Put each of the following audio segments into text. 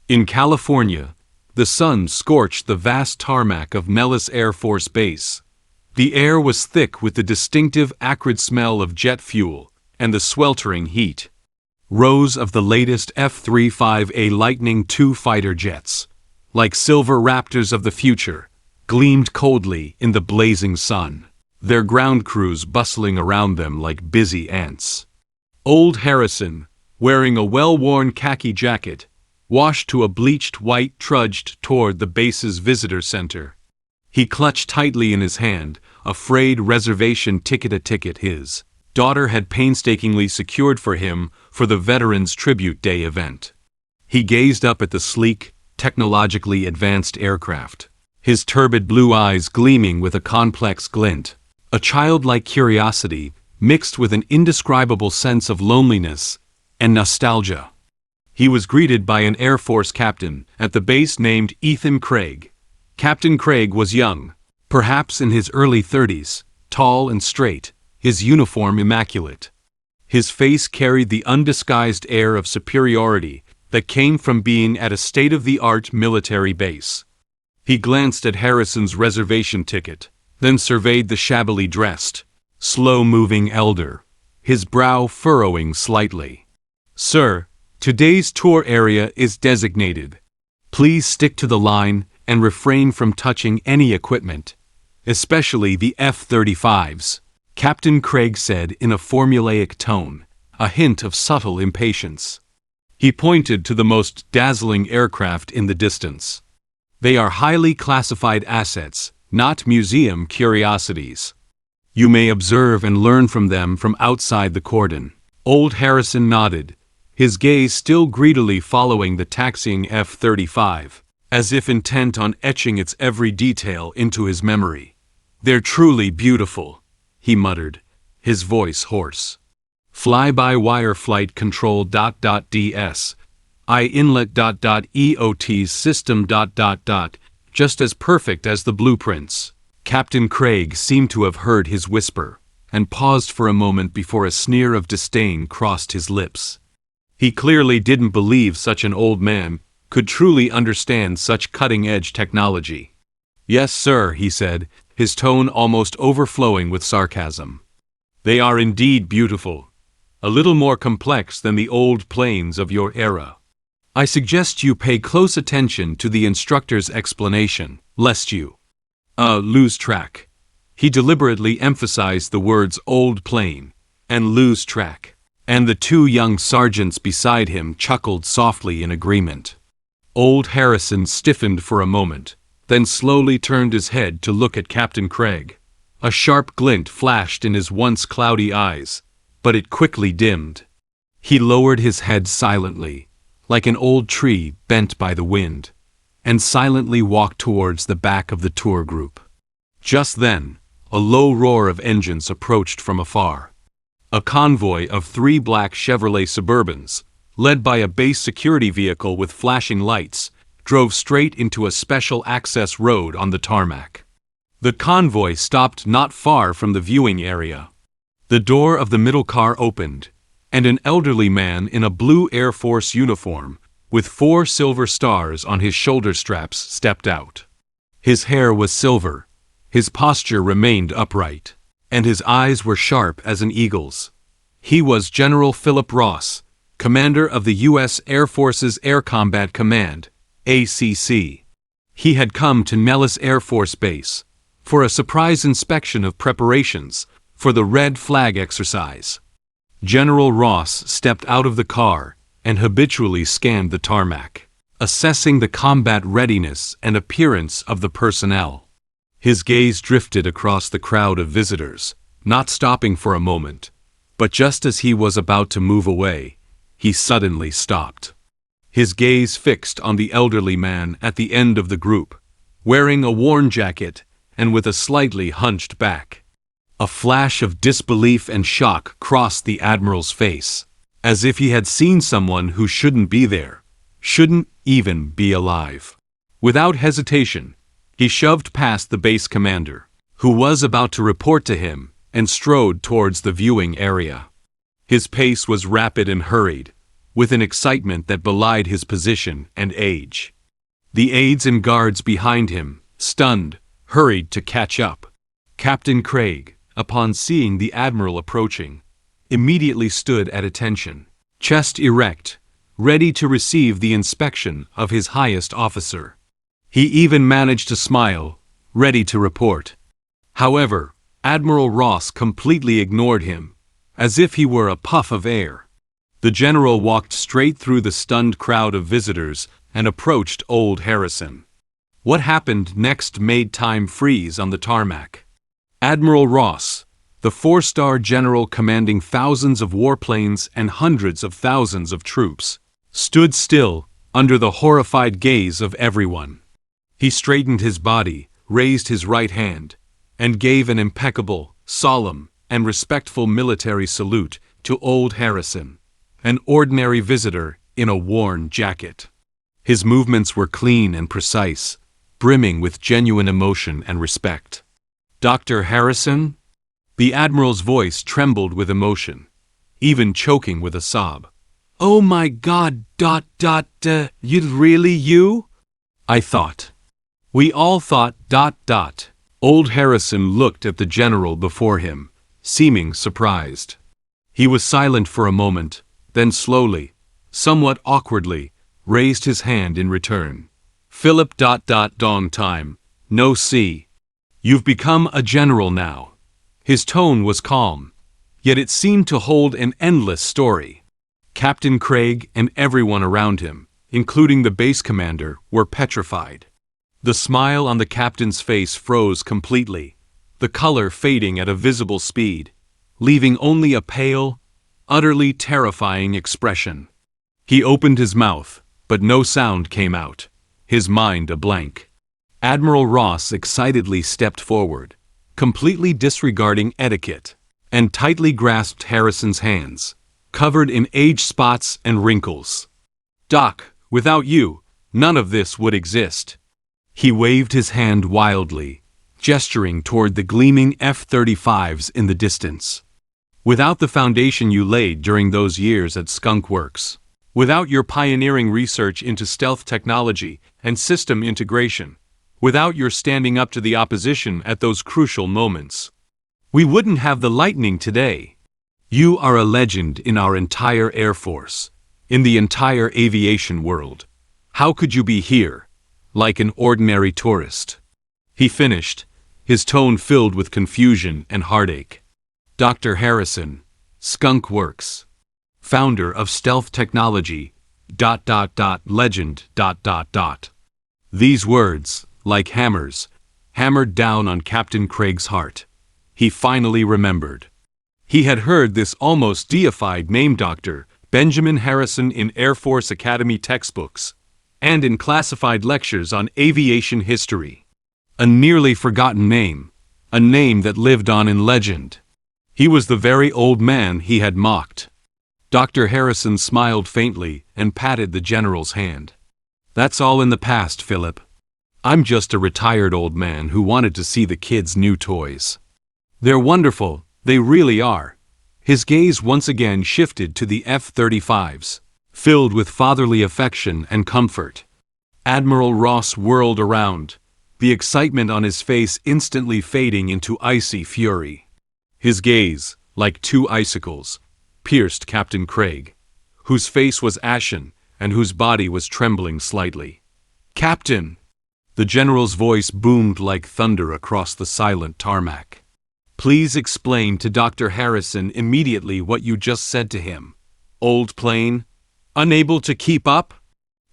In California, the sun scorched the vast tarmac of Nellis Air Force Base. The air was thick with the distinctive acrid smell of jet fuel and the sweltering heat. Rows of the latest F-35A Lightning II fighter jets, like silver raptors of the future, gleamed coldly in the blazing sun, their ground crews bustling around them like busy ants. Old Harrison, wearing a well-worn khaki jacket, washed to a bleached white, trudged toward the base's visitor center. He clutched tightly in his hand a frayed reservation ticket his daughter had painstakingly secured for him for the Veterans Tribute Day event. He gazed up at the sleek, technologically advanced aircraft, his turbid blue eyes gleaming with a complex glint, a childlike curiosity mixed with an indescribable sense of loneliness and nostalgia. He was greeted by an Air Force captain at the base named Ethan Craig. Captain Craig was young, perhaps in his early 30s, tall and straight, his uniform immaculate. His face carried the undisguised air of superiority that came from being at a state-of-the-art military base. He glanced at Harrison's reservation ticket, then surveyed the shabbily dressed, slow-moving elder, his brow furrowing slightly. "Sir, today's tour area is designated. Please stick to the line and refrain from touching any equipment, especially the F-35s, Captain Craig said in a formulaic tone, a hint of subtle impatience. He pointed to the most dazzling aircraft in the distance. They are highly classified assets, not museum curiosities. You may observe and learn from them from outside the cordon." Old Harrison nodded, his gaze still greedily following the taxiing F-35, as if intent on etching its every detail into his memory. "They're truly beautiful," he muttered, his voice hoarse. "Fly-by-wire flight control ..ds, inlet .eot's system ... just as perfect as the blueprints." Captain Craig seemed to have heard his whisper, and paused for a moment before a sneer of disdain crossed his lips. He clearly didn't believe such an old man could truly understand such cutting-edge technology. "Yes, sir," he said, his tone almost overflowing with sarcasm. "They are indeed beautiful, a little more complex than the old planes of your era. I suggest you pay close attention to the instructor's explanation, lest you lose track." He deliberately emphasized the words "old plane" and "lose track," and the two young sergeants beside him chuckled softly in agreement. Old Harrison stiffened for a moment, then slowly turned his head to look at Captain Craig. A sharp glint flashed in his once cloudy eyes, but it quickly dimmed. He lowered his head silently, like an old tree bent by the wind, and silently walked towards the back of the tour group. Just then, a low roar of engines approached from afar. A convoy of 3 black Chevrolet Suburbans, led by a base security vehicle with flashing lights, drove straight into a special access road on the tarmac. The convoy stopped not far from the viewing area. The door of the middle car opened, and an elderly man in a blue Air Force uniform, with 4 silver stars on his shoulder straps, stepped out. His hair was silver, his posture remained upright, and his eyes were sharp as an eagle's. He was General Philip Ross, commander of the U.S. Air Force's Air Combat Command, ACC. He had come to Nellis Air Force Base for a surprise inspection of preparations for the Red Flag exercise. General Ross stepped out of the car and habitually scanned the tarmac, assessing the combat readiness and appearance of the personnel. His gaze drifted across the crowd of visitors, not stopping for a moment, but just as he was about to move away, he suddenly stopped. His gaze fixed on the elderly man at the end of the group, wearing a worn jacket and with a slightly hunched back. A flash of disbelief and shock crossed the Admiral's face, as if he had seen someone who shouldn't be there, shouldn't even be alive. Without hesitation, he shoved past the base commander, who was about to report to him, and strode towards the viewing area. His pace was rapid and hurried, with an excitement that belied his position and age. The aides and guards behind him, stunned, hurried to catch up. Captain Craig, upon seeing the admiral approaching, immediately stood at attention, chest erect, ready to receive the inspection of his highest officer. He even managed to smile, ready to report. However, Admiral Ross completely ignored him, as if he were a puff of air. The general walked straight through the stunned crowd of visitors and approached old Harrison. What happened next made time freeze on the tarmac. Admiral Ross, the four-star general commanding thousands of warplanes and hundreds of thousands of troops, stood still under the horrified gaze of everyone. He straightened his body, raised his right hand, and gave an impeccable, solemn, and respectful military salute to old Harrison, an ordinary visitor in a worn jacket. His movements were clean and precise, brimming with genuine emotion and respect. "Dr. Harrison?" The admiral's voice trembled with emotion, even choking with a sob. "Oh my God, really you?" I thought. We all thought, Old Harrison looked at the general before him, seeming surprised. He was silent for a moment, then slowly, somewhat awkwardly, raised his hand in return. "Philip, long time, no see. You've become a general now." His tone was calm, yet it seemed to hold an endless story. Captain Craig and everyone around him, including the base commander, were petrified. The smile on the captain's face froze completely, the color fading at a visible speed, leaving only a pale, utterly terrifying expression. He opened his mouth, but no sound came out, his mind a blank. Admiral Ross excitedly stepped forward, completely disregarding etiquette, and tightly grasped Harrison's hands, covered in age spots and wrinkles. "Doc, without you, none of this would exist." He waved his hand wildly, gesturing toward the gleaming F-35s in the distance. "Without the foundation you laid during those years at Skunk Works, without your pioneering research into stealth technology and system integration, without your standing up to the opposition at those crucial moments, we wouldn't have the Lightning today. You are a legend in our entire Air Force, in the entire aviation world. How could you be here, like an ordinary tourist?" He finished, his tone filled with confusion and heartache. "Dr. Harrison, Skunk Works, founder of stealth technology, legend, These words, like hammers, hammered down on Captain Craig's heart. He finally remembered. He had heard this almost deified name, Dr. Benjamin Harrison, in Air Force Academy textbooks, and in classified lectures on aviation history. A nearly forgotten name, a name that lived on in legend. He was the very old man he had mocked. Dr. Harrison smiled faintly and patted the general's hand. "That's all in the past, Philip. I'm just a retired old man who wanted to see the kids' new toys. They're wonderful, they really are." His gaze once again shifted to the F-35s, filled with fatherly affection and comfort. Admiral Ross whirled around, the excitement on his face instantly fading into icy fury. His gaze, like two icicles, pierced Captain Craig, whose face was ashen and whose body was trembling slightly. "Captain!" The general's voice boomed like thunder across the silent tarmac. "Please explain to Dr. Harrison immediately what you just said to him. Old plane? Unable to keep up?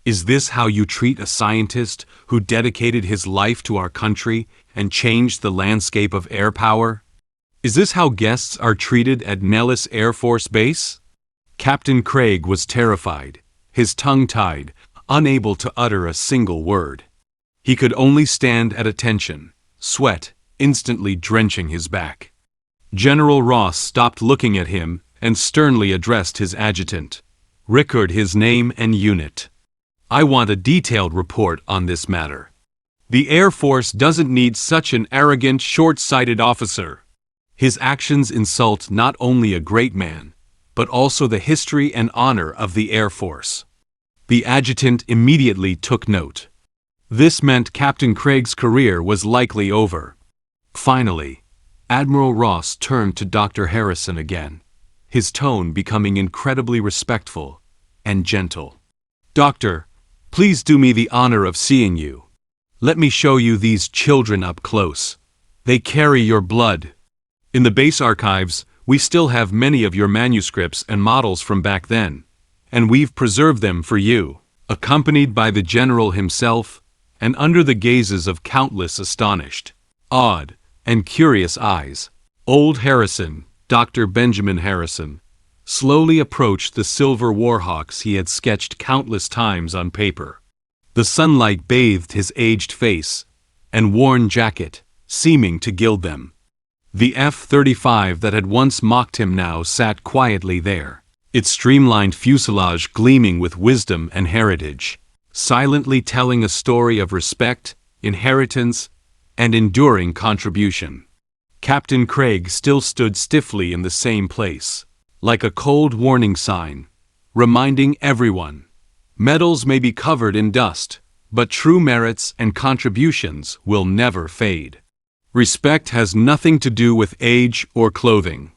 Is this how you treat a scientist who dedicated his life to our country and changed the landscape of air power? Is this how guests are treated at Nellis Air Force Base?" Captain Craig was terrified, his tongue tied, unable to utter a single word. He could only stand at attention, sweat instantly drenching his back. General Ross stopped looking at him and sternly addressed his adjutant. "Record his name and unit. I want a detailed report on this matter. The Air Force doesn't need such an arrogant, short-sighted officer. His actions insult not only a great man, but also the history and honor of the Air Force. The adjutant immediately took note. This meant Captain Craig's career was likely over. Finally, Admiral Ross turned to Dr. Harrison again, his tone becoming incredibly respectful and gentle. "Doctor, please do me the honor of seeing you. Let me show you these children up close. They carry your blood. In the base archives, we still have many of your manuscripts and models from back then, and we've preserved them for you." Accompanied by the general himself, and under the gazes of countless astonished, awed, and curious eyes, old Harrison, Dr. Benjamin Harrison, slowly approached the silver warhawks he had sketched countless times on paper. The sunlight bathed his aged face and worn jacket, seeming to gild them. The F-35 that had once mocked him now sat quietly there, its streamlined fuselage gleaming with wisdom and heritage, silently telling a story of respect, inheritance, and enduring contribution. Captain Craig still stood stiffly in the same place, like a cold warning sign, reminding everyone, medals may be covered in dust, but true merits and contributions will never fade. Respect has nothing to do with age or clothing.